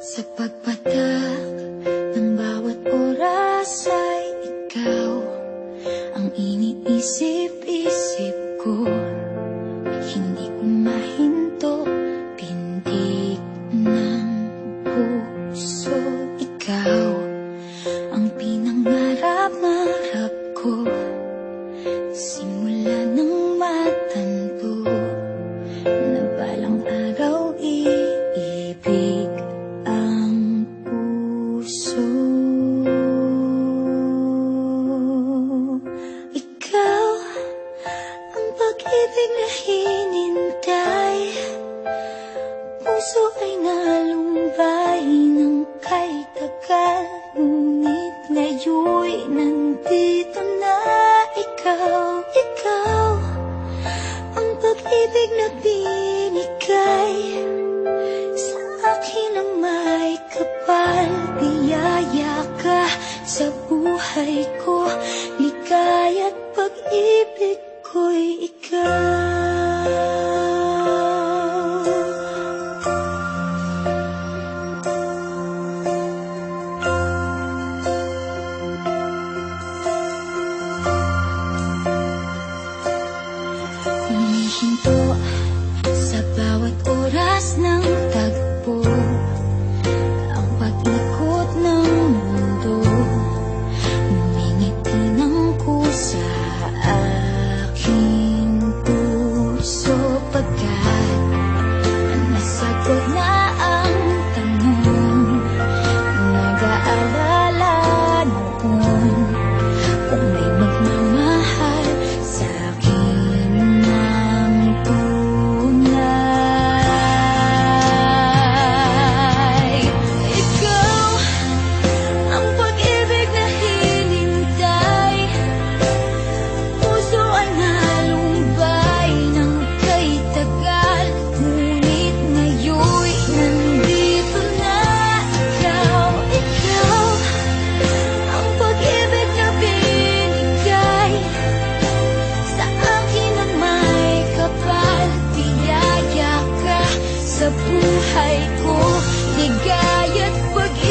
Sa pagpatak ng bawat oras ay ikaw ang iniisip-isip ko. Hindi ko mahinto, pintig ng puso. Ikaw ang pinangarap-ngarap ko, simula ng matanto na balang araw iibig ang puso. Ikaw ang pag-ibig na hinintay, puso ay nalumbay ng kay tagal, ngunit ngayon'y nandito na ikaw. Ikaw ang pag-ibig na binigay sa akin ang may kapal. Biyaya ka sa buhay ko, ligaya't pag-ibig ko'y ikaw. Humihinto sa bawat oras ng tagpo, ang pag-ikot ng mundo, ngumingiti ng kusa aking puso. Pagkat nasagot na ang tanong, nag-aalala noon kung may magmamahal sa akin ng tunay. Ikaw ang pag-ibig na hinintay, puso ay nalumbay ng kay tagal, ngunit ngayon'y nandito na ikaw. Ikaw ang pag-ibig na binigay sa akin ang may kapal. Biyaya ka sa buhay ko, ligaya't pag-ibig